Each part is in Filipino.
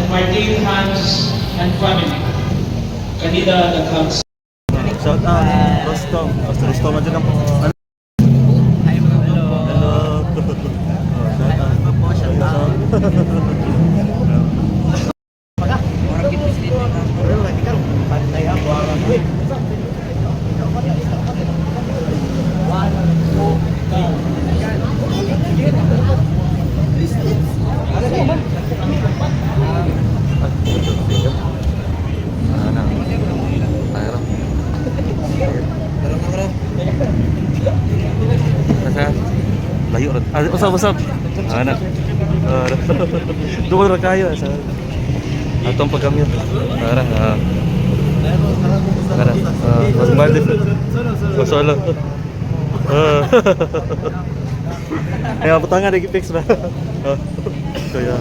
Martin, Hans, and family. Kanila nag-hugs. Shout out, Rostom. Rostom aja dong. Hello. Shout out. Layo rin. Usap. Ano? Doon na kayo. Atong pagkamyo. Parang, mas mali. Masolo. Ay, patangan lagi fix na. Kaya.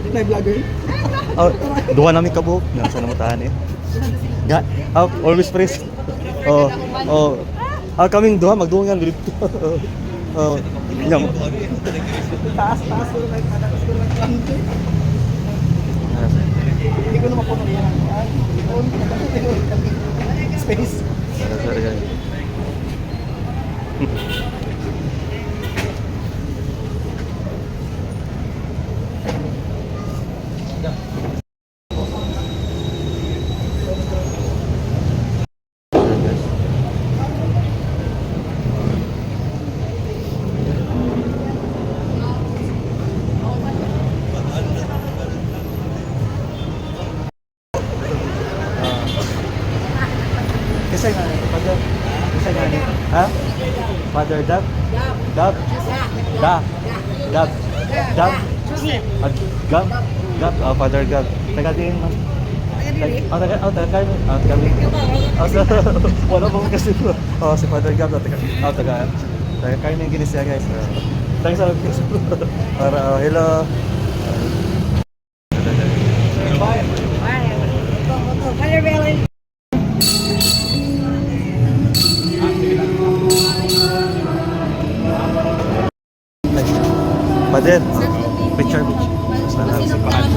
May vlogger. Oh, duha namin kabuok. Nasa namutahan eh. Always fresh. Kaming duha magduha nga dito. Nyam. Taas ko lang Hindi ko na mapuno yan. Space. Sorry guys. Kisay nga ni Father. Kisay nga ni. Ha? Father Dab? Dab? Dab? Dab? Dab? Gab? Gab? Father Gab. Taga din man. Taga kami. Wala bang kasi. Si Father Gab. Taga kami yung ginisya guys. Thanks sa para hello. Bye. Father Belen. Father, picture. Sana si Pahat.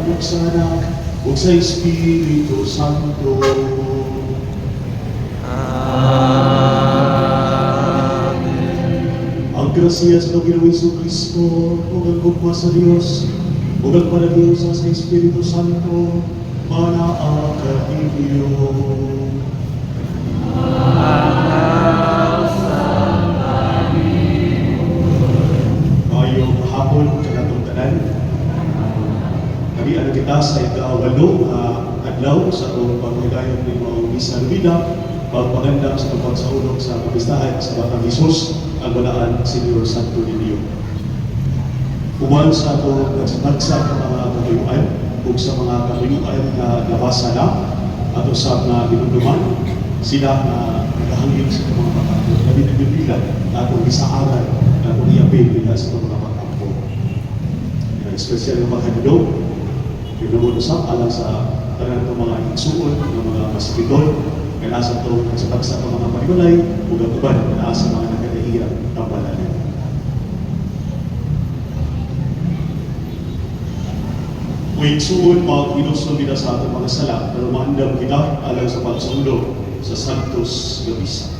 ug sa Anak, ug sa Espiritu Santo. Ang grasya sa Panginoong Jesucristo, ug ang gugma sa Dios, ug ang panagiusa sa Espiritu Santo, manaa kaninyo. Ngayong hapon kanatong tanan, kami ano kita sa ika-walo adlaw sa atong paghigayon ni mga misa Lumina, pagpagandang sa pagsaulog sa kapistahan sa Batang Hesus, ang walaan Senyor Santo Niño. Uman sa atong nagsa ng mga katuyuan ug sa mga katuyuan na nabasa na at usab na dinumduman, sila na nagahangin sa mga pagkampo na binibilan na atong isaaran na atong iapil nila sa mga pagkampo. Espesyal ng mga handog, pinag-uusap alang sa tanan ng mga igsuon, ng mga masikidol, kaya nasa ito sa tagsa ng mga panimalay, ug ang uban na sa mga nagkatahiyang tambalanan. Kung igsuon, mag-inusun nila sa ating mga sala, pero maandam kita alang sa pagsundo sa Santos Gabisa.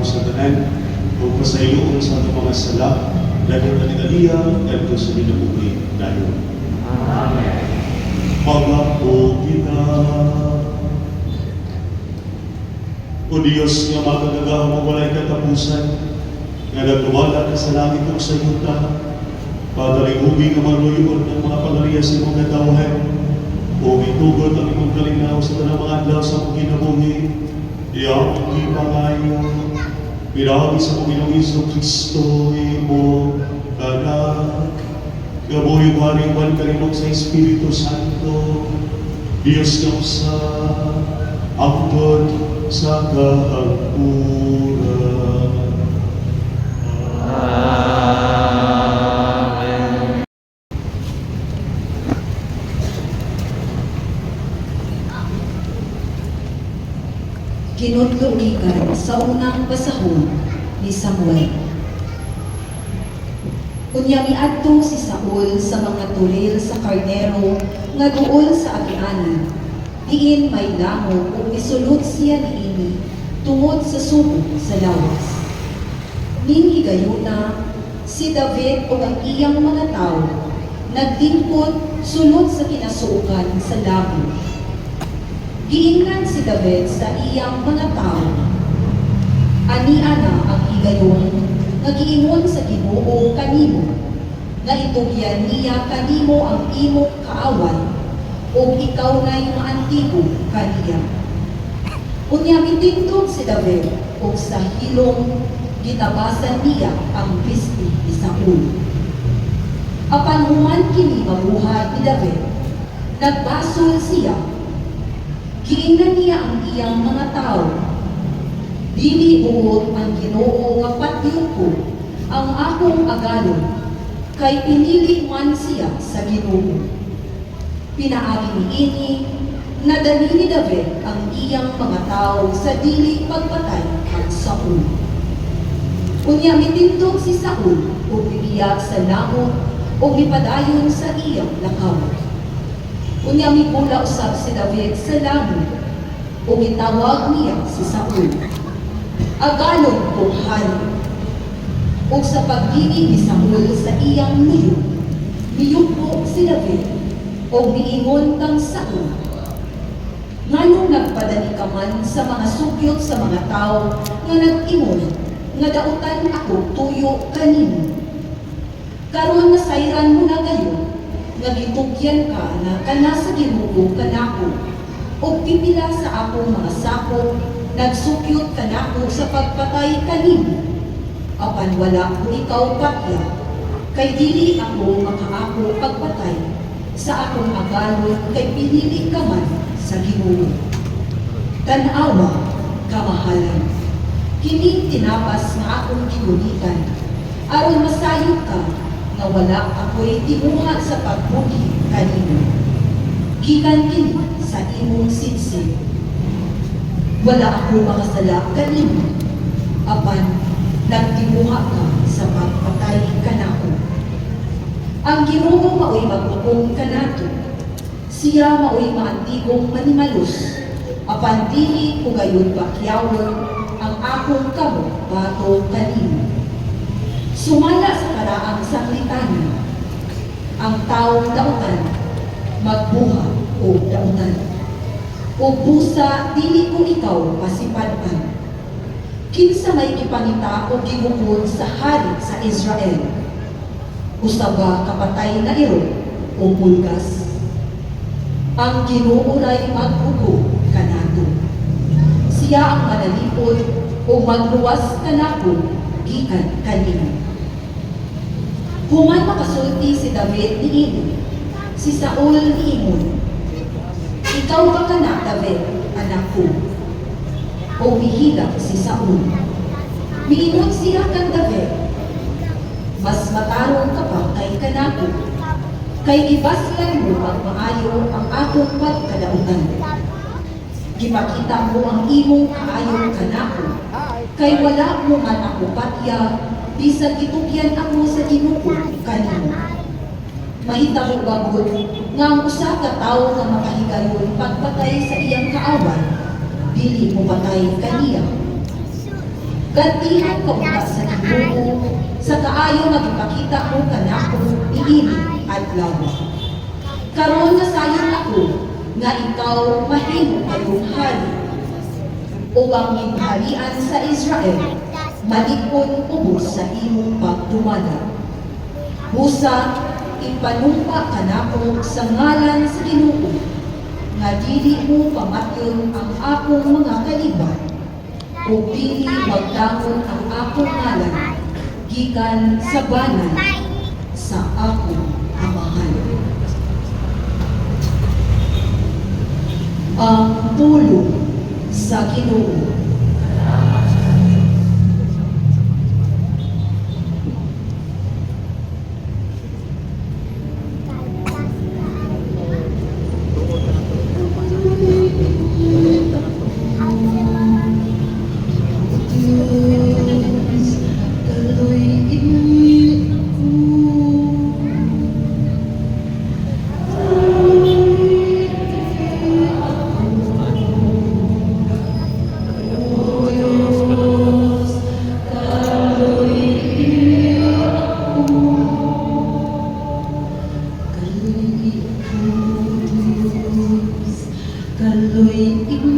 sa tanan o pasayoon sa ating mga sala dahil na nagaliya dahil ko sa minabuhi dayon. Amen. Paglapo kita o Diyos nga magagagawa mo walay katapusan nga nagtuwala ka sa langit o sa yuta pagalihubi nga maluyon ng mga pagariya sa imong natawahan o itugot ang imong kalinaw sa tanang mga adlaw sa mong kinabuhi iyang ipangaya piragi sa Panginoong Jesucristo imo kanak gaboy waring kalimog sa Espiritu Santo Diyos ka sa angkot sa kahagpuran. Amen. Kinudluigan sa unang basahon ni Samuel. Unya miadto si Saul sa mga turil sa karnero nga duol sa agianan. Diin may damo ug isulod siya niini tungod sa subok sa lawas. Ning higayuna si David ug ang iyang mga tawo nagtingkod sulod sa kinasuukan sa labi. Giingnan si David sa iyang mga tao. Ania na ang higayon nga giingon sa Ginoo kanimo nga itugyan niya kanimo ang imong kaaway o ikaw na'y maantibo kaniya. Unya mitindog si David o sa hilong gitabasan niya ang pisti ni Saul. Apan human kini mabuhat ni David, nagbasol siya Giingnan niya ang iyang mga tao. Dili buot ang Ginoo nga patyon ko ang akong agalon, kay pinili man siya sa Ginoo. Pinaagi niini na dali ni David ang iyang mga tao sa dili pagpatay kang Saul. Unya mitindog si Saul ug migiya sa lamot ug mipadayon sa iyang lakaw. Unya mibula usab si David sa lamot ug itawag niya si Saul. Agalon kong hari. Ug sa pagdili ni Saul sa iyang luyog, miyupo si David o miingon kang Saul. Nganong nagpadali ka man sa mga sugyot sa mga tao nga nag-ingon nga dautan ako tuyo kanino. Karon nasayran mo na gayon nga gitugyan ka na kana sa Ginoo kanako ug pipila sa akong mga sako nagsukyot kanako sa pagpatay kanino. Apan wala ko ikaw patya, kay dili ako makaako pagpatay sa akong agalon kay pinili ka man sa Ginoo. Tanawa, kamahalan, kini tinapas nga akong gigunitan, aron masayod ka nga wala ako'y timuha sa pagbuhi kanino. Gikan kini sa imong sinsig. Wala ako makasala kanino, apan nagtimuha ka sa pagpatay kanako. Ang Ginoo mao'y magpupong kanato. Siya mao'y maantigong manimalos. Apan dili ko gayon bakyawon ang akong kamot bato kanino. Sumala sa karaang sanglitan, ang taong dautan, magbuha o dautan. O busa, dili ko ikaw pasipadan. Kinsa may ipangita o gibukod sa hari sa Israel. Usaba kapatay na iro o pulgas. Ang Ginoo ray magbuko kanato. Siya ang manalipod o magluwas kanako gikan kanino. Human makasulti si David niini, si Saul niingon, ikaw ba kana David, anak ko? O mihilak si Saul. Miingon siya kang David, mas matarong ka pa kay kanako, kay ibaslan mo ang maayo ang akong pagkadautan. Gipakita mo ang imong kaayo kanako, kay wala mo man ako patya, bisag gitugyan ako sa Ginoo kanimo. Mahitabo bagod nga ang usa ka tawo nga makahigayon pagpatay sa iyang kaaway, dili mo patay kaniya. Gantihan ka uta sa Ginoo sa kaayo magipakita mo kanako iini at lawa. Karon nasayon ako nga ikaw mahimo kayong hari o ang gingharian sa Israel malikon ubos sa imong pagdumala. Busa ipanumpa kanako sa ngalan sa Ginoo nga dili mo pamatyon ang akong mga kaliban o dili magdangon ang akong ngalan gikan sa banan sa akong amahan. Ang pulong sa Ginoo. Hallelujah.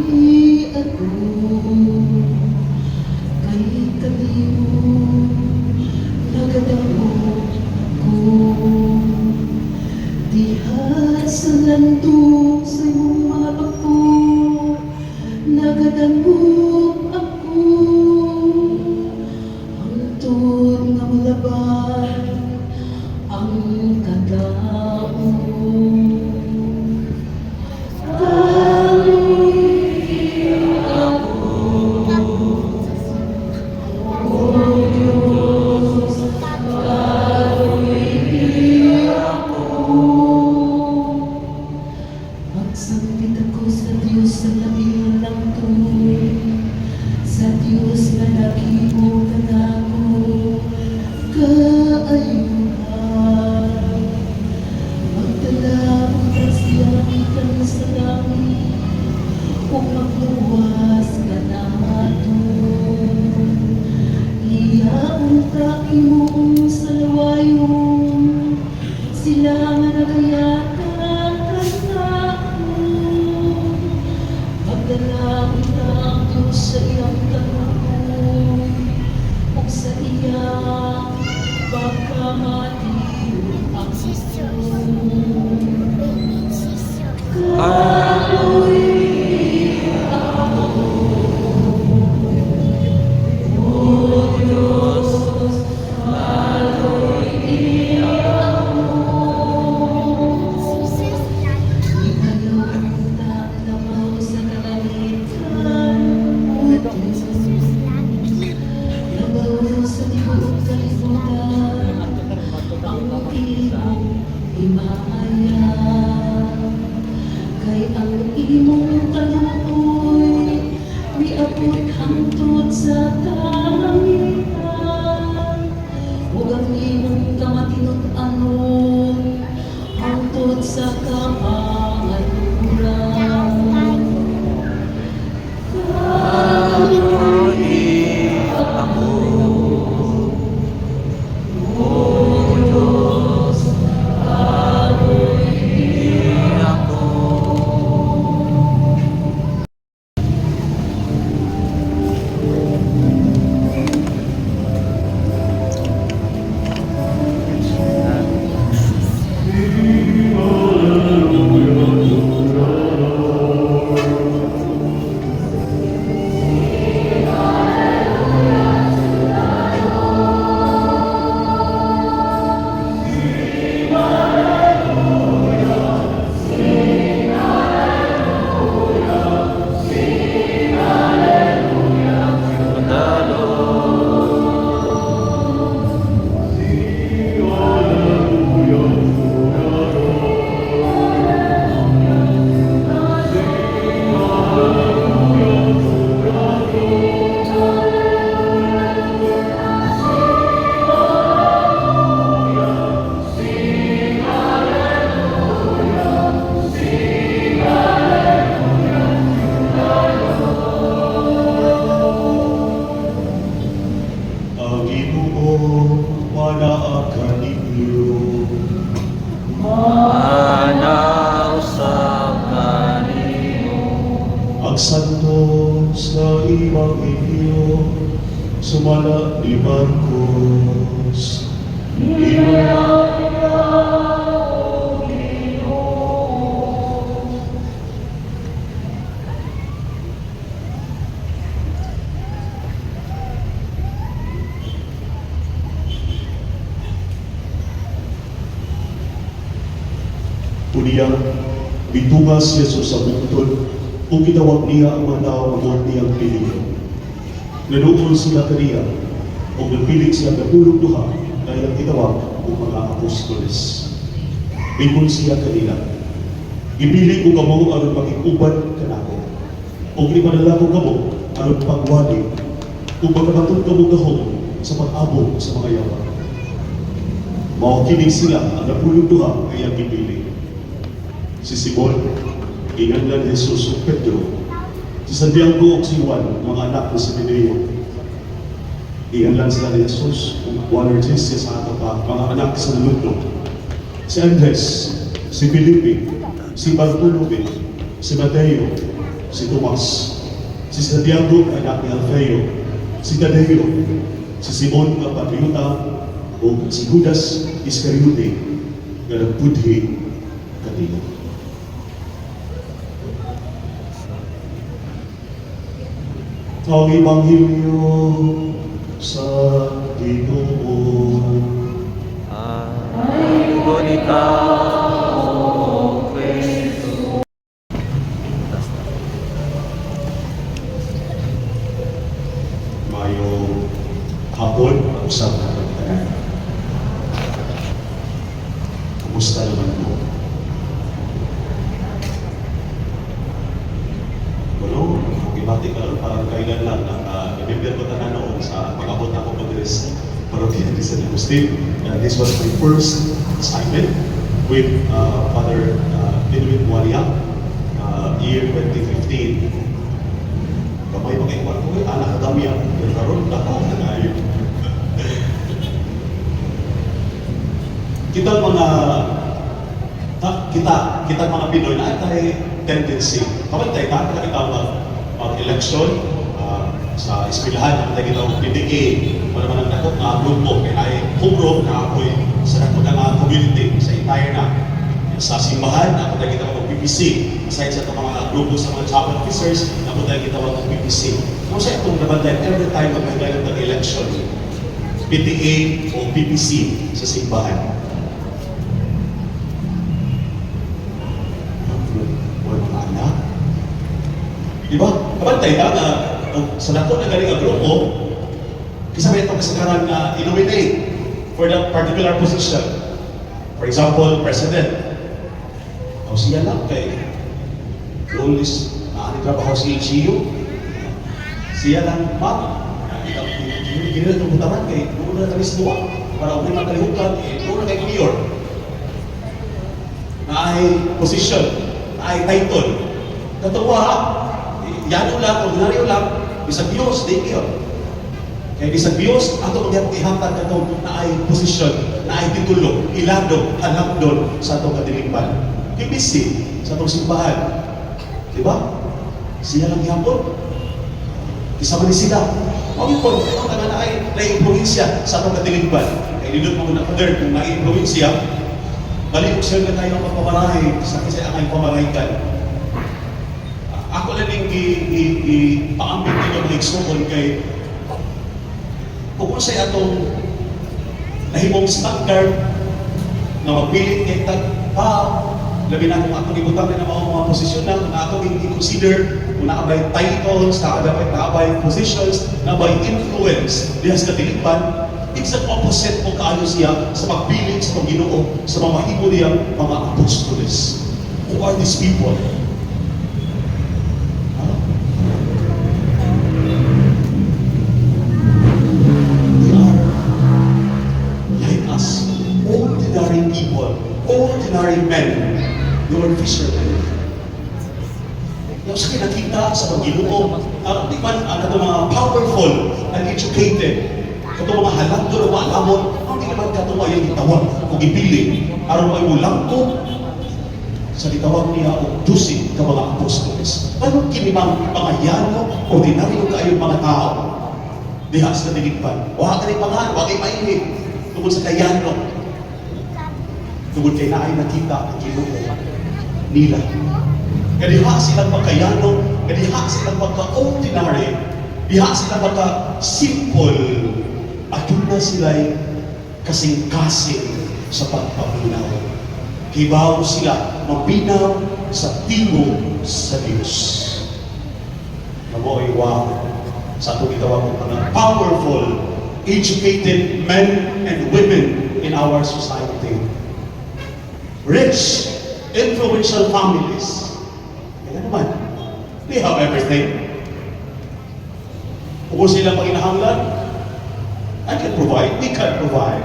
Kay ang imong taluoy miabot hangtod sa kalangitan, ug ang imong kamatinud-anon hangtod sa kahangaluran. Ang Ginoo manaa kaninyo. Ang santo sa Ebanghelyo sumala ni Marcos. Uniyang bitungas si Jesus sa bungtod o gitawag niya ang mga tao ang niyang piling. Nanuol sila kaniya o nagpiling siya kapulog duha na ilang gitawag o mga apostoles. Bingol siya kanila. Ipili ko kamo aron makikuban kanako. O ipadala ko kamo aron pagwali o magkamatod kamo gahom sa pag-abot sa mga yawa. Maukinig sila ang napulog duha ay ang ipili. Si Simon, inganlan Jesus o Pedro, si Santiago o si Juan, mga anak ni Zebedeo. Inganlan sila ni Jesus kung Boanerges sa ato pa, mga anak sa Luto. Si Andres, si Felipe, si Bartolome, si Mateo, si Tomas, si Santiago, anak ni Alfeo, si Tadeo, si Simon nga Patriota, o si Judas Iscariote, nga nagpudhi kanila. Ang Ebanghelyo sa Ginoo. Mayong hapon, usap na ng tanan. Kumusta naman mo? Walo, ibati ka parang kailan lang na-remember ko tanan noon sa pag-abot na ako pag-dress parokya di San Agustin. This was my first assignment with Father Edwin Bualia, year 2015. Kamay mag-iwan ko, anak kadami ang karoon na ako na ngayon. Kita mga Pinoy na tayo tendency. Kapag tayo nakakita mag-election, sa eskwelahan ang tayo gitawag PDA, wala man ang dako nga grupo, kaya ay kubro na ako'y sa dako na mga community, sa entire na. Sa simbahan, ako tayo gitawag PPC, aside sa itong mga grupo sa mga chapel officers, ako tayo gitawag PPC. Kung sa itong nabanday, every time magkagayon ng election, PTA o PPC sa simbahan. Wala na. Diba? Kabantay ka na sa nato na galing ang grupo, kisabay itong kasagaran na i-nominate for that particular position. For example, President. O siya lang kay always trabaho si LGU. Siya lang, ma'am. Hindi na itong butaran kay doon na kami sinuwa para huwag na makalihukan, doon na kay Mayor. Na ay position, na ay title. Katawa, yano lang, ordinaryo lang, bisag Diyos, di kayo. Kaya bisag Diyos, ato mag-ihatag ka itong na ay posisyon, na ay titulo, ilado, halakdon sa itong katilimpan. PPC, sa itong simbahan. Diba? Siya lang ihapon. Isama ni sila. Mawin po, ito na ay na-improvinsya sa itong katilimpan. Kaya nilot mo na kader kung na-improvinsya, balik ko sila na tayo ang magpaparahay sa kasi ang ay pamarahikan. Ako lang yung i-paambit nyo ng eksokon kay kung sa'y atong nahimong standard na magpilit kay labi na kung atong ibutang na mga posisyon na kung atong i-consider kung nakabay titles, nakabay positions, nakabay influence diya sa katilikpan, exact opposite kung kaano siya sa pagpilit sa itong Ginoo sa mga mahimo niyang mga apostoles. Who are these people? Ordinary people, ordinary men, they were fishermen. Yung sa kinakita sa Panginoon, di man ang mga powerful and educated, katong mga halangdo o mga alamon, ang di naman katong yung gitawag o gipili, aron ay mulangkot sa gitawag niya o dusin ka mga apostoles. Ano kinimang mga yano, ordinaryo kayong mga tao, diha sa natigigpan. Wala ka rin pangalan, wala kayo mainit, tungkol sa kayano. Tungkol kay naay nakita ang Ginoo nila. Kaya diha silang pagkayano, kaya diha silang pagka-ordinary, diha silang pagka-simple, at yun na sila'y kasing-kasing sa pagpaminaw. Hibaw sila mabinaw sa tingog sa Diyos. Namoy wow sa itong itawag ng mga powerful, educated men and women in our society. Rich, influential families. Kaya naman, they have everything. Kung sila pag-inahanglan, I can provide, we can provide.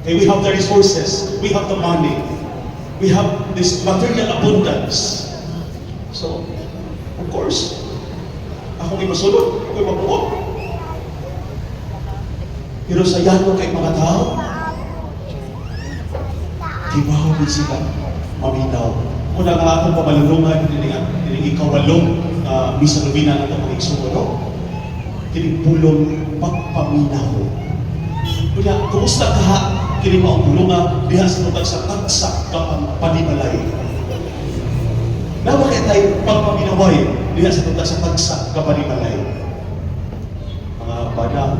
Okay, we have the resources, we have the money, we have this material abundance. So, of course, ako ay masulot, ako ay mabuot. Pero sa yano kay mga tao, hibaw din sila, maminaw. Muna nga akong pamalulungan, hindi ikawalong misa lumina na itong mga iksumuro. Kinipulong pagpaminaw. Kaya, kumusta ka ha? Kinipang pulungan, diha sa tutag sa tagsak kapang panimalay. Nawa kaya tayo pagpaminaway, diha sa tutag sa tagsak kapang panimalay. Mga bana,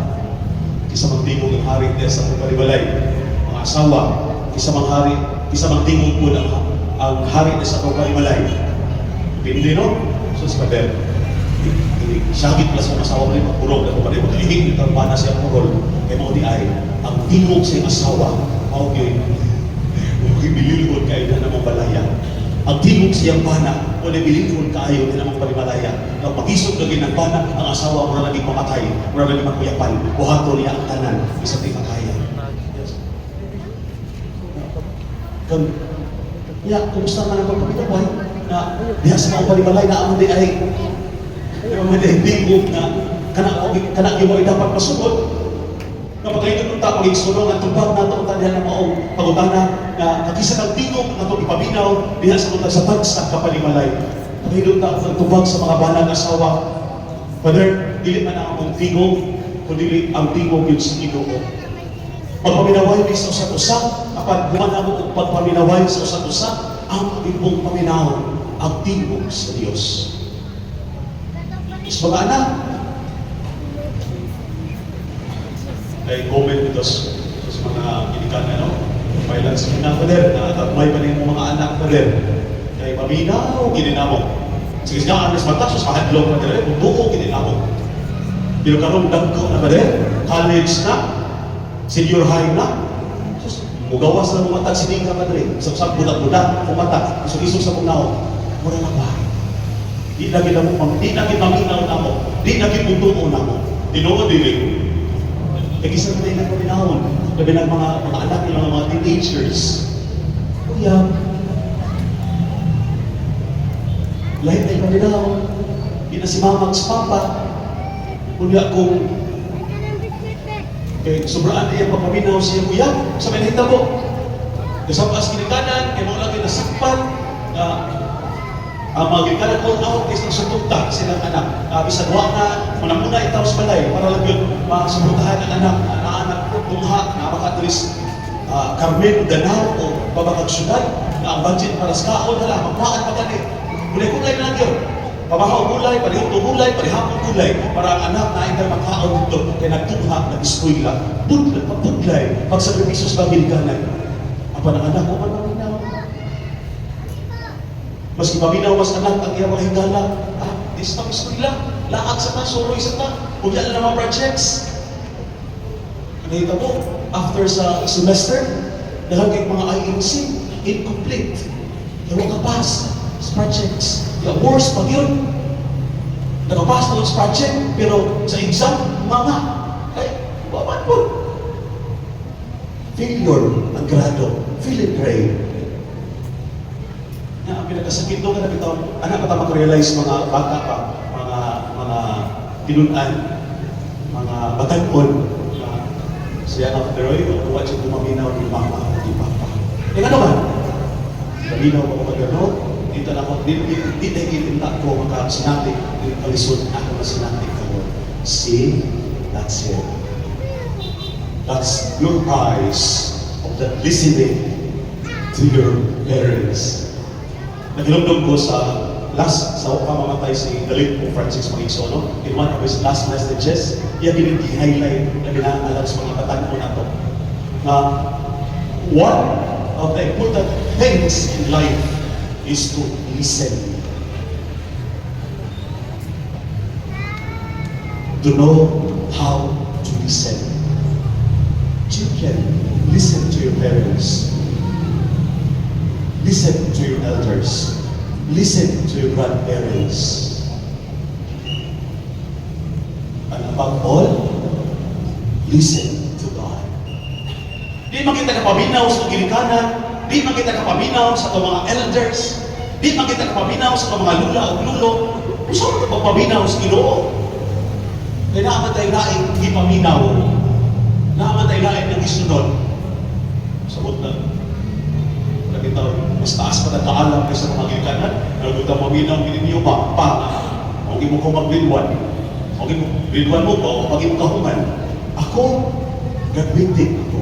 isa magtingog ang hari diha sa panimalay. Mga asawa, isa magtingog po ang hari na sa pagpalimalay. Pindi, no? So, si Pater, sakit pala sa asawa mo rin, magpurog na kumarin, maglihing ito ang mana siya purol. Kaya mo di ay, ang tingog sa asawa, okay, bililhod kayo na namang balaya. Ang tingog siyang bana, wala bililhod kayo na namang palimalaya. Nang pagisog lagi ng bana, ang asawa mo na naging mamatay, mo na naging magkuyapan, buhato niya ang tanan, isang di makaya. Ya, kumusta man ang pagpapitaway na diha sa mga palimalay na ang di ay tingog na kanak yung mga dapat masugod na pagkaitong ng tapang igsunong at tubag na itong tanihan na maong pagutana na nakisa ng tingog na itong ipaminaw diha sa mga sa tagsa kapalimalay. Pagkaitong ng tubag sa mga banang asawa. Father, dili man ang among tingog, kundi ang tingog yun sa Ginoo. Pagpaminaway ni sa usa-usa, kapag humana mo og pagpaminaway sa usa-usa, ang ibong paminaw ang tingog sa Dios. Is mga anak, ay comment dito sa mga ginikanan, no? Pailan sa mga pader, na tagmay pa rin mga anak pader. Kaya paminaw, gininamok. Sige nga, anas matas, mas mahadlong pader, bubuo gininamok. Pero karong dagko na pader, college na, senior high na, mugawas na mga tagsining ka pader, isang budak-budak, kumata, isog-isog sa muna mura na ba? Di na paminaw na mo, di na kiputuo na mo. Tinuod din. Kaya isa na yung paminahon, labi ng mga anak nila, mga teenagers. Kuya, lahit na yung paminahon, di na si mama at si papa. Kunya kung kaya sobraan na yung papaminaw siya, kuya, sa manhita mo. Kasapas kinikanan, kaya mga lagi nasakpan, ang mga ginikanan all out is nasutunta silang anak. Bisa duwa na, muna itaw sa balay, para lang yun, masupuntahan ang anak, anak tungha, na makatulis Carmen, Danao, o babakag syudad, na ang budget para sa kaon na lang, magpaan pa gani. Gulay-gulay na lang yun. Pamahaw gulay, palihong gulay, palihapong gulay, para ang anak na ito magkaon dito, kaya nagtungha, nag-eskwila, pagpudlay, pagsakripisyo sa ginikanan. Apa ng anak ko, paminaw. Maski paminaw, mas anak, ang iya mga higala, di sa eskwila, laag sa ta, suroy sa ta, kung yan na mga projects. Nakita mo, after sa semester, dahil kayo mga IMC, incomplete. Ewan ka pass sa projects. The worst pag yun. Nakapass na sa project, pero sa exam, mga. Ay, waman po. Failure ang grado. Failing grade. Ang pinagkasakit doon na bitaw, anak ka makarealize mga bata pa, mga tinunan, mga batagon, siya ang kateroy, o what siya kumaminaw ni mama o ni papa. Eh ano ba? Kaminaw ko magano, dito na ako, di na itinta ko makasinati, palisod ako na sinati ko. See, that's it. That's your eyes of that listening to your parents. Nagilumdum ko sa pamamatay si Galit o Francis Magigsono, in one of his last messages, iya highlight na ginaalam sa mga katanong na ito. Na one of the important things in life is to listen. To know how to listen. Children, listen to your parents. Listen to your elders. Listen to your grandparents. And above all, listen to God. Di makita ka paminaw sa ginikanan, di makita ka paminaw sa mga elders, di makita ka paminaw sa mga lula o lulo, gusto mo ka paminaw sa Ginoo. Kaya naamatay laing hindi paminaw, naamatay laing ng isunod. Sabot na. Kita mas taas pa na kaalam kaysa mga ginikanan, nagutang paminaw gininyo pa, o mo ko mag-grade 1, o grade 1 mo ko, o pag mo kahuman, ako, graduating ako.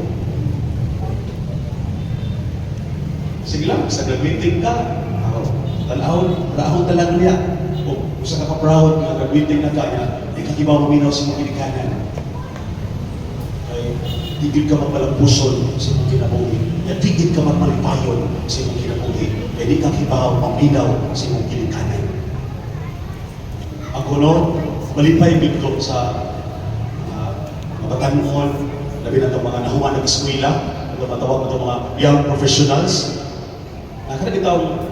Sige lang, sa graduating ka, talahon talaga niya. O sa ka-proud na graduating na kanya, di ka kibaw maminaw sa mga ginikanan. Tigil ka magpalampuson sa mong kinabuhi. Tigil ka magmalipayon sa mong kinabuhi. Kaya di ka kibaw, maminaw sa mong ginikanan. Ako no, malipay bigto sa mabatanon, labi na itong mga nahuman ng eskwela, ito matawag itong mga young professionals. Nakakita itong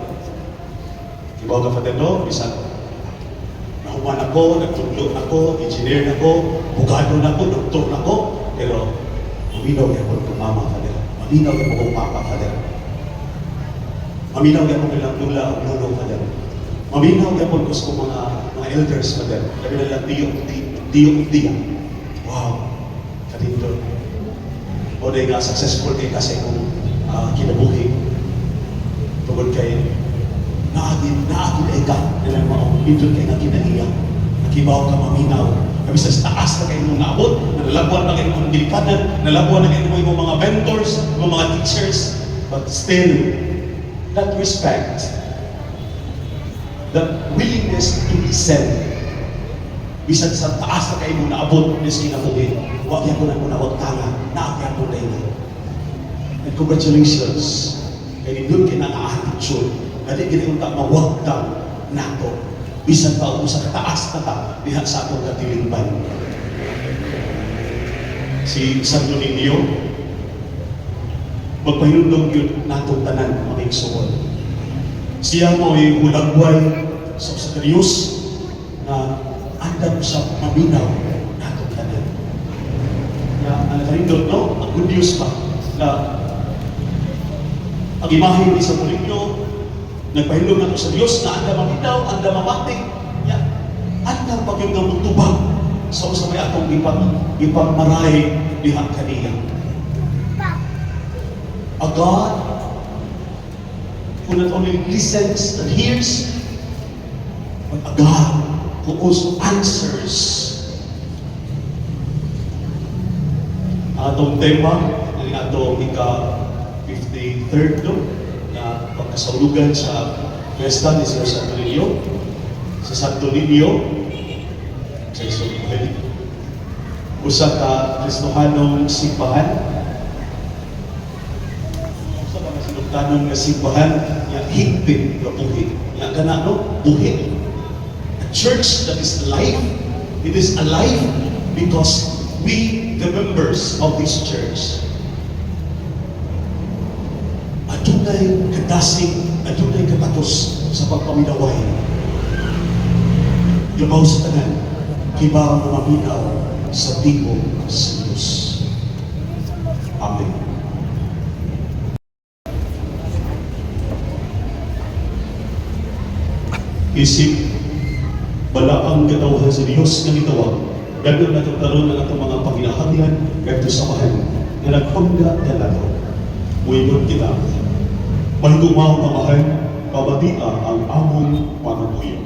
kibaw ka fatendo, bisan nahuman ako, nagtudlo ako, engineer ako, bugado na ako, doktor na ako, pero maminaw yan po kung mama ka nila. Maminaw yan po kung papa ka nila. Maminaw yan po kung lula o lolo ka nila. Maminaw yan po kung mga elders ka nila. Kami nalang tiyo. Wow! Katindon. O dahil nga successful kayo kasi kung kinabuhi. Tungkol kayo, naagin eka nilang mga pindot kayo na kinaiyak. Nakibaw ka maminaw Kami sa taas na kayo mong naabot, nalabuan na kayo mong dilikanan, nalabuan na kayo mong mga mentors, mga teachers, but still, that respect, that willingness to listen, bisan sa taas na kayo mong naabot, miski na buhin, huwag yan ko na muna huwag tanga, naakyan mo na yun. And congratulations, kaya doon kayo na attitude, na di ginunta mawagdang nato, bisan pa ako sa kataas na ta, diha sa atong katilingban. Si Santo Niño, magpahilundong yun natong tanan, maging suwal. Siya mo ay hulagway sa Diyos na andam sa maminaw natong tanan. Ang karindot, no? Ang good news pa na ang imahe ni Santo Niño, nagpahilom na sa Diyos na anda mamitaw, anda mamatik, anda pagyong tubag sa may atong ipagmaray diha kaniya. A God who not only listens and hears, but a God who also answers. Atong tema, ang atong ika-53rd na pagkasaulugan sa Fiesta ni Sir Santo Niño, sa Santo Niño, sa Isulbuhay, usa ka Kristohanong simbahan, usa ka sinugtanong nga simbahan, nga higpit nga buhi, nga ganano, buhi. A church that is alive, it is alive because we, the members of this church, adunay kadasig, adunay katatos sa pagpaminaway. Yabaw sa tanan, kibaw na maminaw sa tingog sa Diyos. Amen. Isip, bala ang katawhan sa Diyos na itawag, gano'n na tagtaroon ng atong mga panginahabihan, kahit sa mahal, na nagpangga na lato. Muibot kita, mahigumaw na mahal, pabatia ang among panabuyo.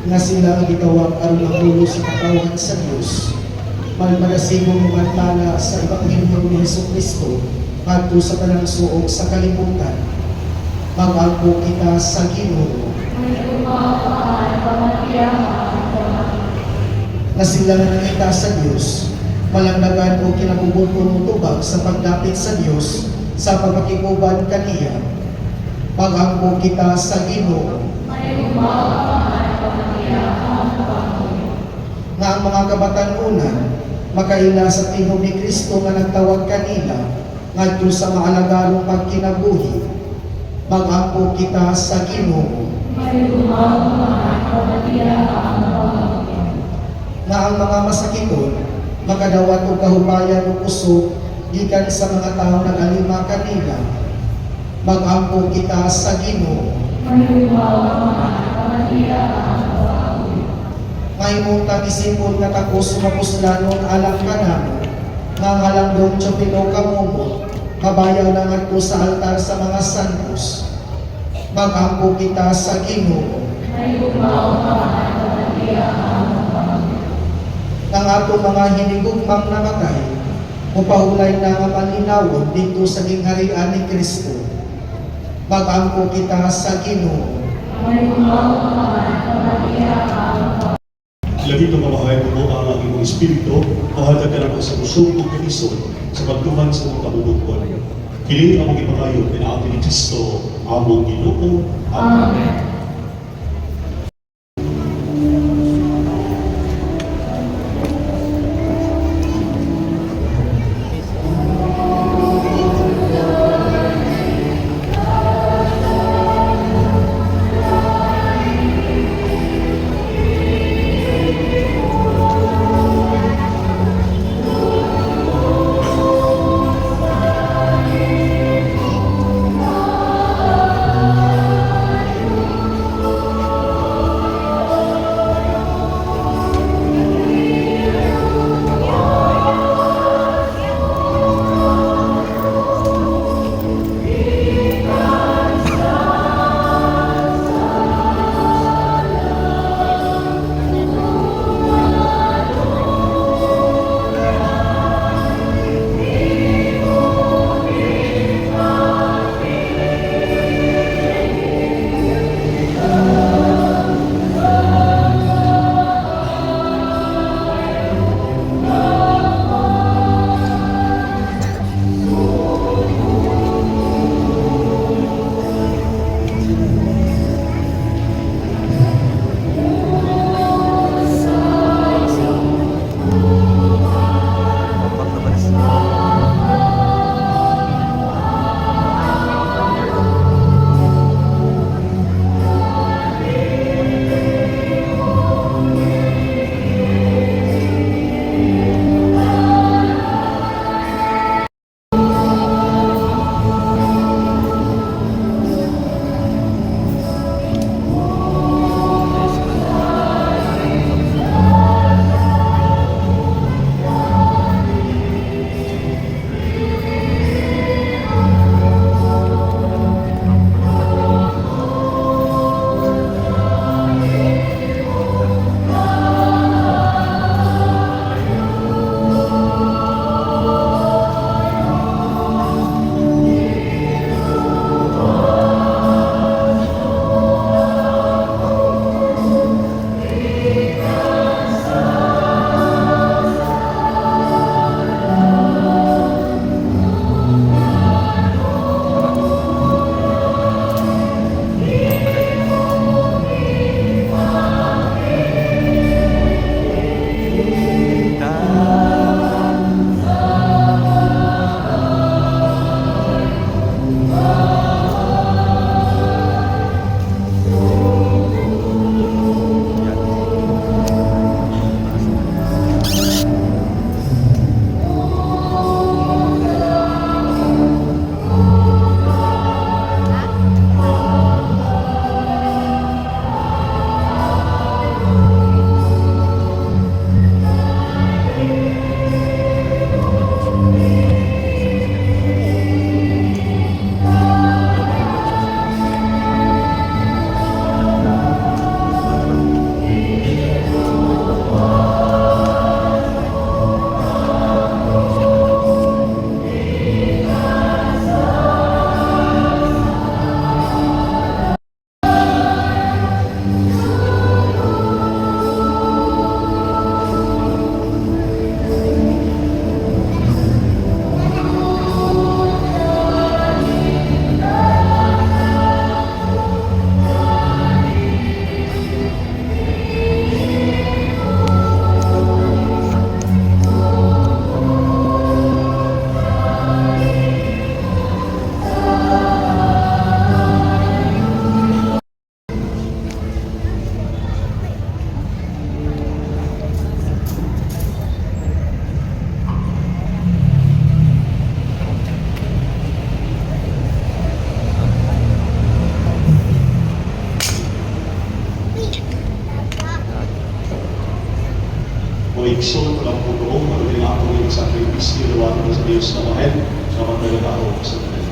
Na sila ang gitawag aron magulo sa katawan sa Diyos. Malmalasigong mantala sa Ebanghelyo ni Jesucristo ngadto sa tanang suog sa kalibutan. Mag-angko kita sa Ginoo. Na sila nga nakita sa Diyos, malandagan o kinabubuton mo tubag sa pagdapit sa Diyos sa pagpakikuban kaniya. Mag-angko kita sa Ginoo. Nga ang mga kabatanunan makaila sa tinog ni Kristo nga nagtawag kanila ngadto sa maalagarong pagkinabuhi. Mag-angko kita sa Ginoo. Nga ang mga masakiton makadawat og kahubayan o usog gikan sa mga tawo nag-alima kanila. Mag-angko kita sa Ginoo. Ngayon tagisipon nga takos mapuslanon alang kanamo, nga halanggong tiyopino kamumo, kabayaw na ngadto sa altar sa mga santos. Mag-angko kita sa Ginoo. Ang atong mga hinigugmang namatay, upahulay na nga paninawon dito sa gingharian ni Kristo. Mag-angko kita sa Ginoo. Lagi ito mamahay mo ang iyong espiritu, pahatag ka naman sa usong o kanisod sa pagtuman sa mga kabubukon. Kili ang mga ipakayo, pinaatin ni Kristo, among Ginoo. Amen. o ikson, walang puno, maraming ako yung sakripisyo, lawan ko sa Diyos na mahal, sa mga nagkakaroon ko sa kanila.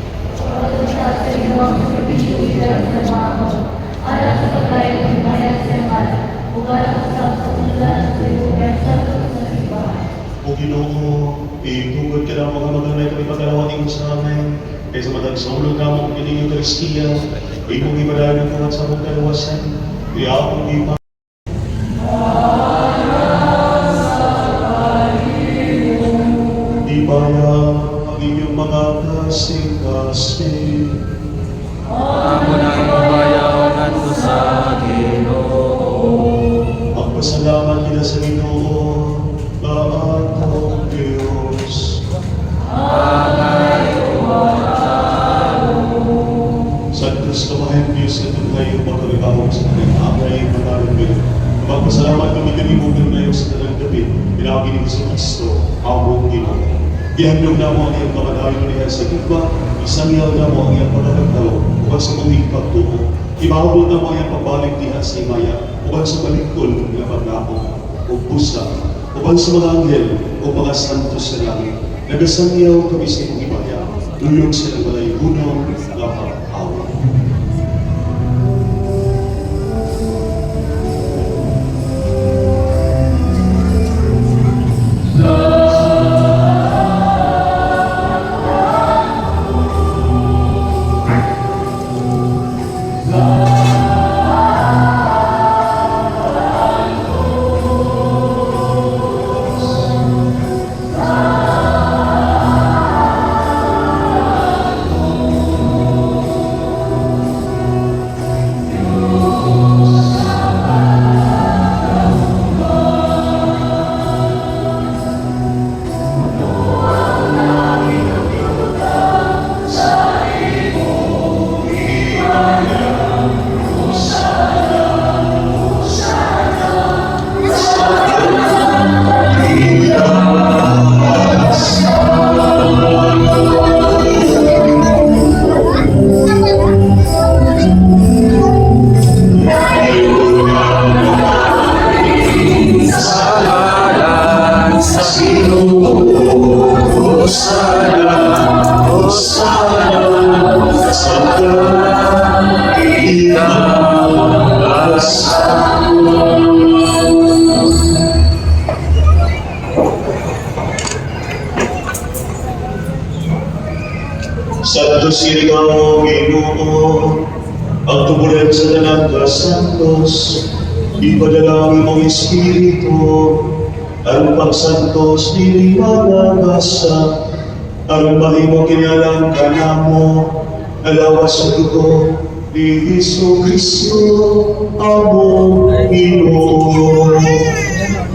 O Ginoo, itugod ka na mga magandang kami pagkalawating mo sa amin, kaya sa matang sa ulog na mo kining Eucharistia, imong ibadalan ka sa mong kalawasan, kaya akong ipa. Ibaya ang inyong mga kasing-kasing. Ako na ibayawan ko sa Ginoo. Magpasalamat kita sa Ginoo, atong Diyos. Santos kamahal Diyos na tunay ang magkagawang sa kanyang amay matalagin. Magpasalamat kami kanimo na sa talang gabi, pinagi ni Jesu Cristo, among Ginoo. Ihandog na mo ang iyong kamadayon niya sa gitba, isang yaw na mo ang iyong pagkakataw, upang sa muling pagtuo. Imahulog na mo ang iyong pagbalik diha sa imaya, upang sa balikol ng paglapo, o busa, upang sa mga anghel, o mga santos sa langit. Nagasangyaw kami sa iyong imaya, lulog sa nagbalay unang napag-awa. Santo ikaw, Ginoo, ang tumulan sa tanan ka santos, ipadalangin mong Espiritu, ang pagsantos dili managasa, ang mahimo kinalang ka namo, alawas sa dugo ni Hesus Kristo, among Ginoo.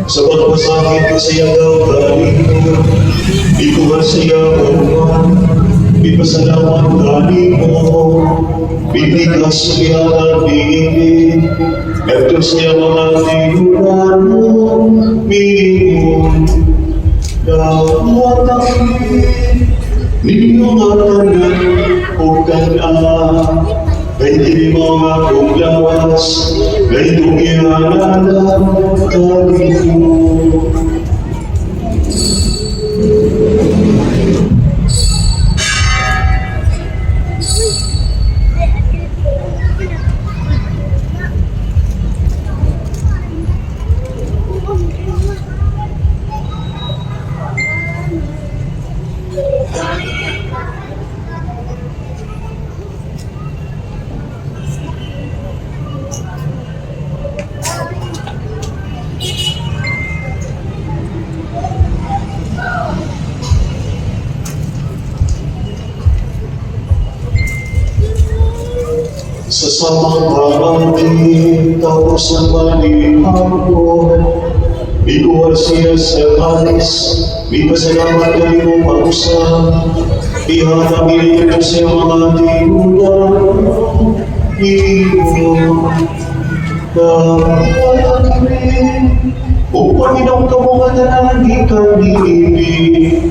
Sa pagpasakit ko sa iyang kalino, di ko masayang ipasalamat kami mo, binigas siya ang bingin, etos niya mga tinulan mo, minimum, dapat akin, ninyo matanan, o kanan, kay di mga kuglawas, kay tungihanan kami mo. Sa samang harating tapos ng manihapon, ikuha siya sa alis, may pasalamat kayo mong pag-usap, ihanapin ko sa mga tinulan, iyong kapatid. O Panginoon ka mga tanan, di ka niibig,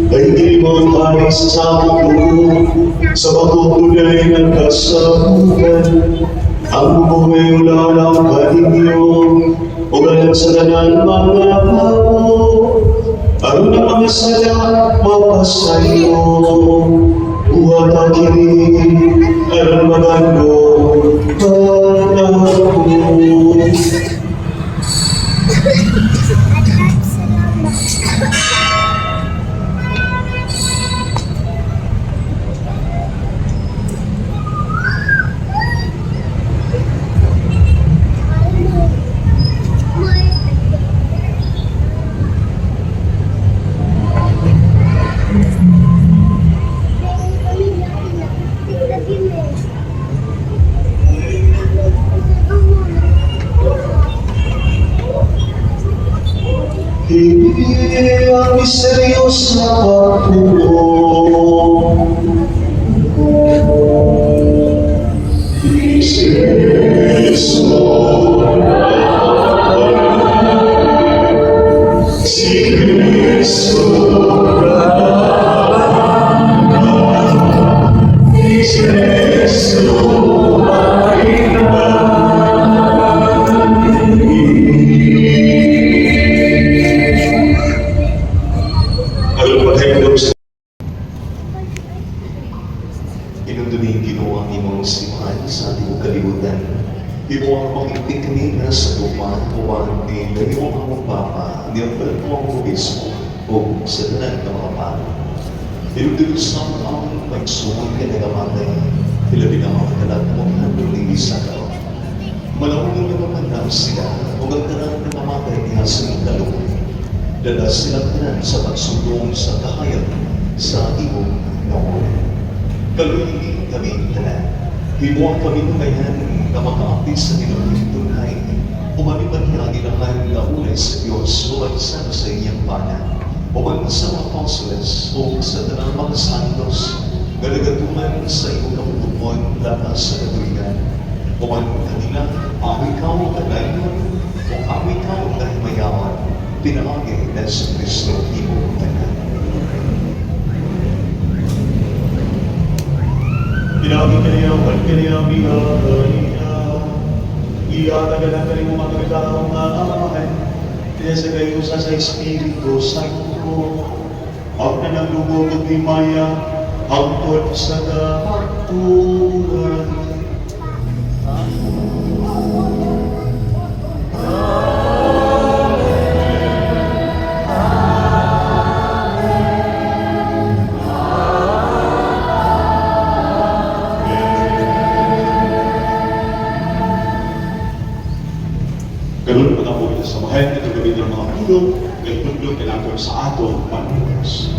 ay di mo alis sa mundo, sa pagkukulay ng kasabuhan. Ang buhay ulalang kaninyo, o galang sa tanan mga Salamat sa iyo, buhat aking almagano, panahon ko. Hindi ang misteryo sa pagpulo. Si Cristo, si Cristo, Inunduming Ginoo ang imong siman sa ating kalibutan. Imo ang makitig kanina sa tuman, uwan din, na imo ang magpapa, ni ang balat mo ang obispo, o sa tanan ng mga pano. Inunduming sa ang magsuman ka na gamatay, ilabi na ang kalat mo ang duling isa ka. Malawin na mamandang sila, o gagdaran na mamatay niya sa talong. Dala sila tanan sa pagsundong sa kahayag sa imong noon. Kaluhin kami tanan. Himuang kami tumayan na makaapit sa tinutulong tunay. Umamipanyagi naman na ulay sa Diyos o magsama sa inyong pana. O sa mga apostles o sa tanang mga santos. Galagatuman sa iyong kaputumon lakas sa katuligan. O kanila, amoy ka o kagayon o amoy ka o kahimayawan. Pinangagi na sa Kristo imong tanan. Pinagi kaniyawan kaniyamiya kaniya. Iyatagalan ka rin mo magkakitaong maaman. Kaya sa kayo sa Espiritu Santo. Ang nanalugog at himaya, hangtod sa kahaturan. Ganun pa po ito sa mahal na gagawin ng mga pulong, nagtulog na natin sa atong Panginoos.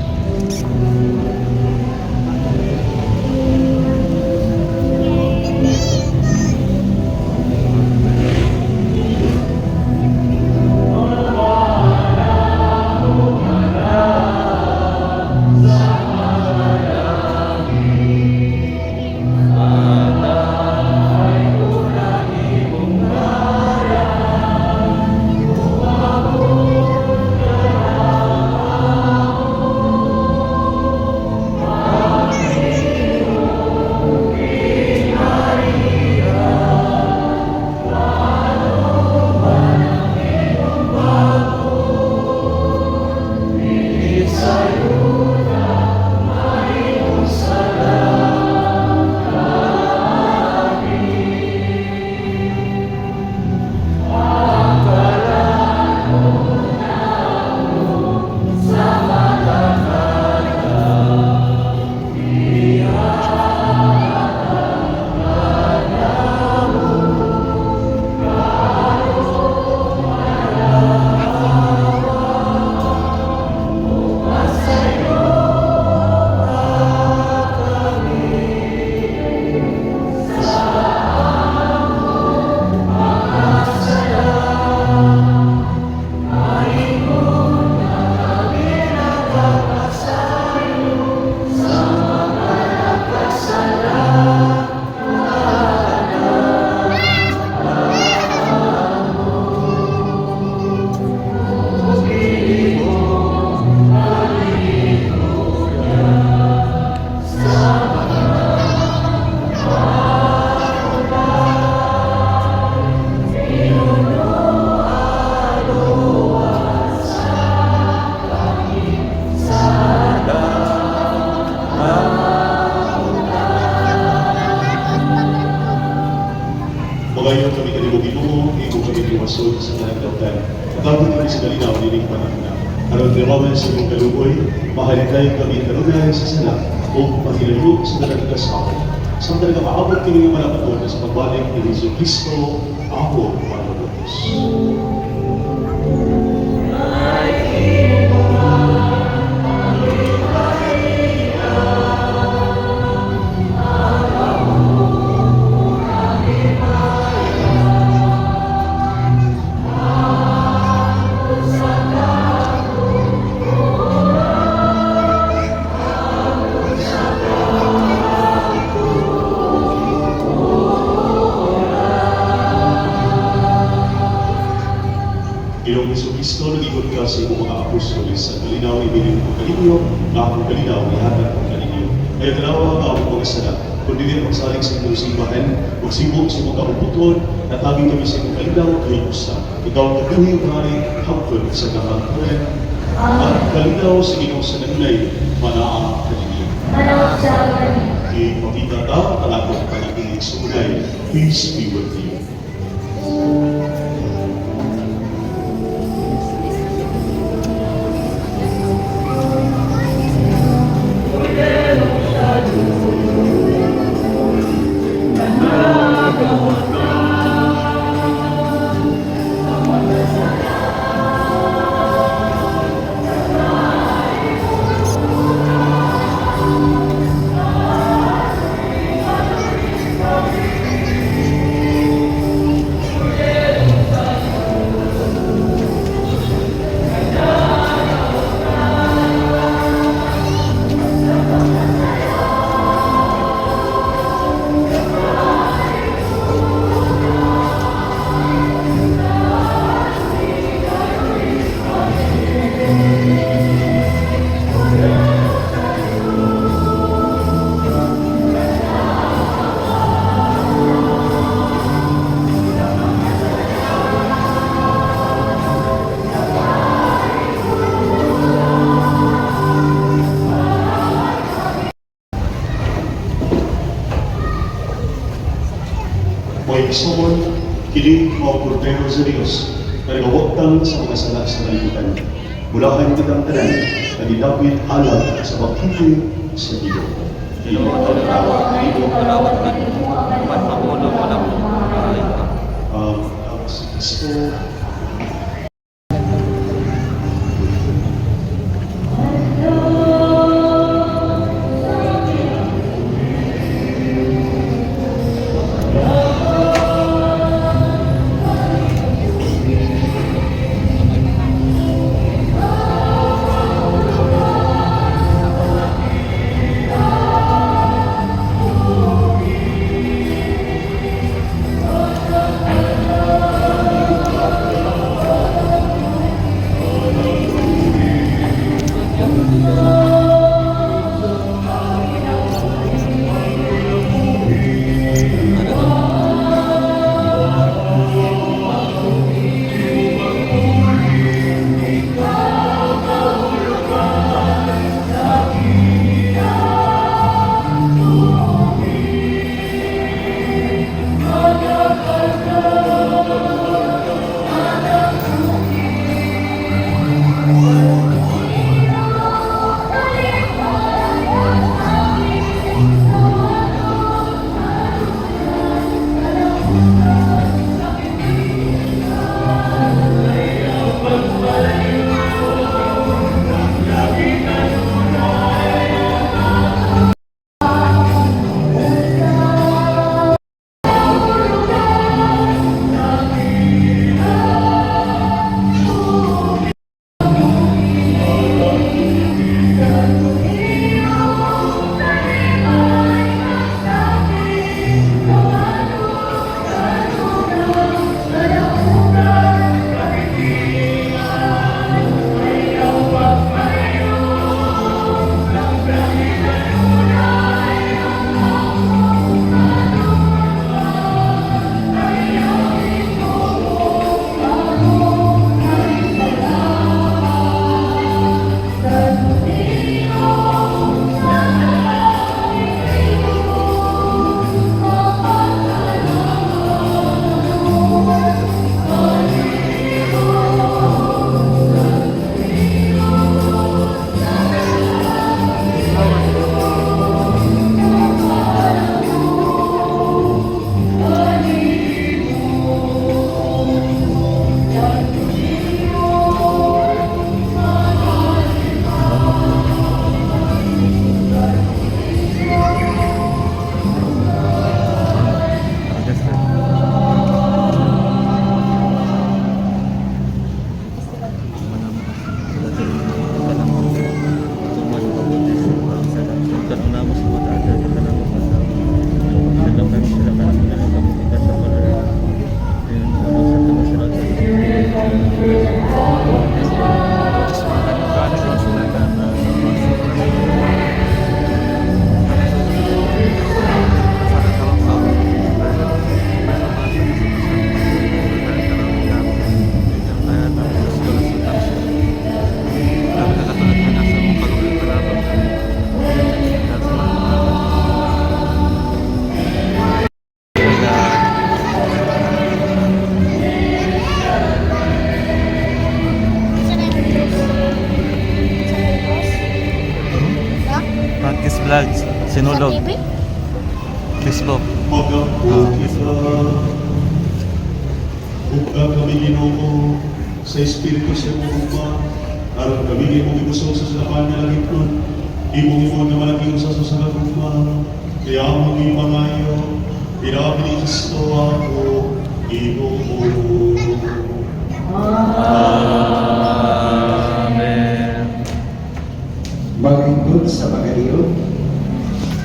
na. Aron limawan sa mong kaluoy, mahalintay kami kanunay sa sala o mahilayo sa dalang kasawa. Sa talaga maabot kami ng malapaton sa pagbalik ni Jesu Cristo, ako malapatos. Ginoong Jesucristo, nag-ikot ka sa iyong mga apostoles sa kalinaw, ibigin mo kalinyo, na akong kalinaw, ihatag mo kalinyo. Kaya kalawa ka ang mga sala, kundi din magsalig sa inyong simbahan, magsibog sa mga kapuputon, at taging kami sa iyong kalinaw, kay Musa. Ikaw ang kabuhing hari, hapon sa kahantuan, at kalinaw sa inyong sananay, manaang kalinyo. Ipakita ta, talakot ka ng inyong sunay, peace be with you. May Panginoon, kiling mga kordero sa Diyos, na nagawagtang sa mga sala sa kalibutan. Mulahan kitang tanan, na didapit alam sa pagkili sa Diyos. Ilo ang tawag, ilo ang tawag na magpapulong mo lang. Si Kristo, vlog, sinulog. Sa TV? Facebook. Magabuti ka. Buka kami Ginoo sa Espiritu sa mga aron kami mo gibusog sa salapan nga langit nun. Imo nga malaki sa sa gugma. Kaya mo ni mangayo. Pinabi ni Kristo ako Ginoo. Amen. Maglingkod sa magaliw.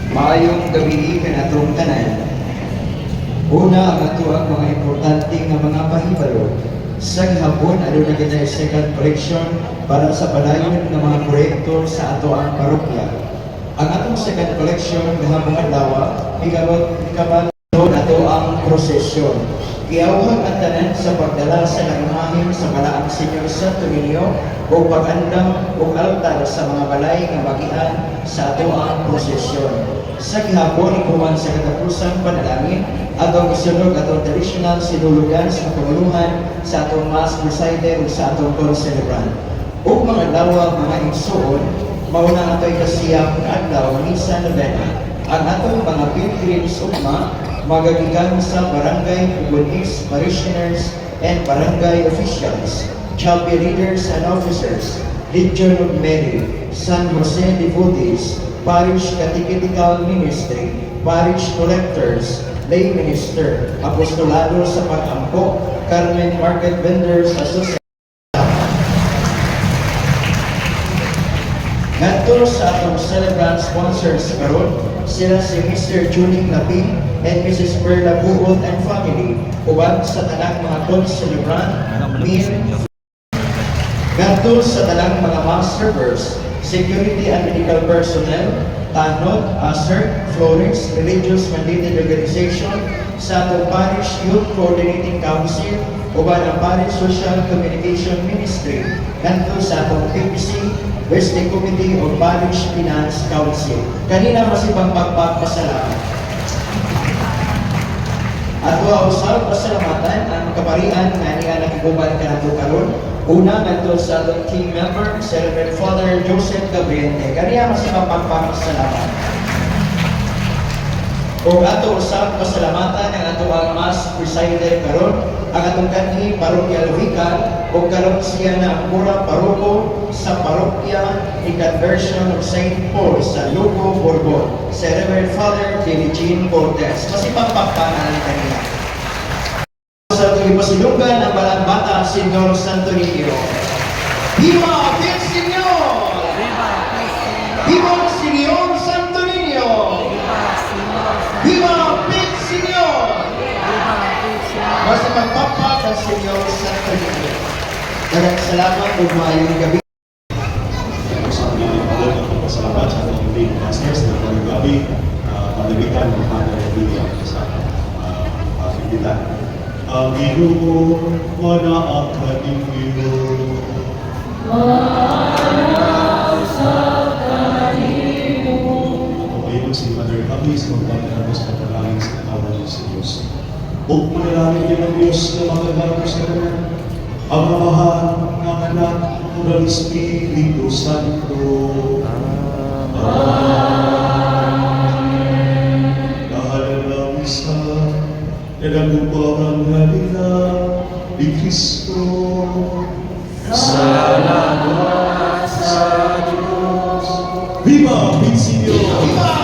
Maayong gabi kanatong tanan. Una ang ato ang mga importante nga mga pahibalo. Sa gihapon, ano na kita second collection para sa padayon ng mga proyekto sa ato ang parokya. Ang atong second collection gahapon adlaw, ikaban ato ang prosesyon. Iawhag ang tanan sa pagdala sa langimahin sa Malaang Senyor Santo Niño o pag-andam o altar sa mga balay nga magian sa ato ang prosesyon. Sa gihapon, ikuman sa katapusan panalangin, atong isunod atong traditional sinulugan sa panguluhan sa atong mass presider o sa atong concelebrant. O mga dawag mga igsoon, mauna ato'y kasiyang adlaw misa novena. Ang atong mga pilgrims ugma magagikan sa barangay pulis, parishioners, and barangay officials, chapel leaders and officers, Legion of Mary, San Jose Devotees, Parish Catechetical Ministry, Parish Collectors, Lay Minister, Apostolado sa Pag-ampo, Carmen Market Vendors Association. Ngadto sa atong celebrant sponsors karon, sila si Mr. Juning Laping and Mrs. Perla Buot and family, uban sa tanang mga con-celebrant, ngadto sa tanang mga mass servers, security and medical personnel, tanod, ASER, Flores, Religious Mandated Organization, sa atong Parish Youth Coordinating Council, uban ang Parish Social Communication Ministry, ngadto sa atong PPC, Western Committee of Parish Finance Council. Kanina masipang pagpapasalamat. At usab pasalamatan ang kaparian nga niya nakiguban kanato karon. Una ngadto sa atong team member, Sir Reverend Father Joseph Gabriente. Kaniya masipang pagpapasalamat. O ato usab pasalamatan ang ato ang mass presider karon, ang atong kanhi parokyal vicar o karon siya na ang mura paroko sa parokya ni Conversion of St. Paul sa Lugo, Borbon, si Reverend Father Diligin Cortez. Masipang pagpanalan kanila. Sa itong ipasilungan ang balang bata, Senyor Santo Niño. Viva el Señor! Viva el Señor Santo Niño! Viva el Señor! Basta magpapag ang Senyor Santo Niño. Daghang salamat ug maayong gabi. Sa pagpapalagay ng pagpasalamat sa ating lead pastors na ngayong gabi, panagitan ng Father William sa pagkikitan. Ang Ginoo manaak kaninyo. Ayun si Mother Happy sa magpapalagay sa pagpalagay sa katawan sa Diyos. Huwag manalangin din ang Diyos na magagawa sa kanya. Ang mahal ng anak ng Espiritu Santo. Kahalang isa, nagagupang halina ni Kristo. Salamat sa Diyos. Viva el Señor! Viva!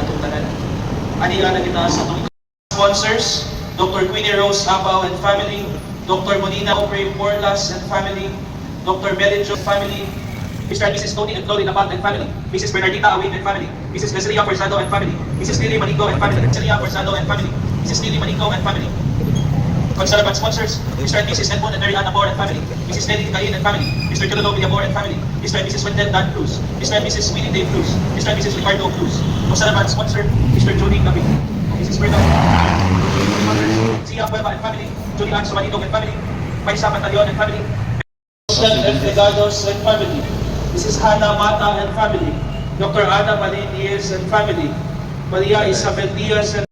atong tanan. Ani na kita sa atong sponsors, Dr. Queenie Rose Abaw and family, Dr. Monina Opre Porlas and family, Dr. Melijo family, Mr. and Mrs. Tony and Chloe Labat and family, Mrs. Bernardita Awin and family, Mrs. Leslia Forzado and family, Mrs. Lily Manico and family, Leslia Forzado and family, Mrs. Lily Manico and family. Conservative sponsors, Mr. and Mrs. Edmond and Mary Anna Bor and family, Mrs. Nelly Cain and family, Mr. Chilolo Villabor and family, Mr. and Mrs. Wendell Dan Cruz, Mr. and Mrs. Willie Dave Cruz, Mr. and Mrs. Ricardo Cruz. Conservative sponsor, Mr. Judy Gabi, Mrs. Berto, Sia Cueva and family, Judy Ann Sumanitong and family, Paisa Pantaleon and family, Christian F. Legados and family, Mrs. Hannah Mata and family, Dr. Ana Malin Diaz and family, Maria Isabel Diaz and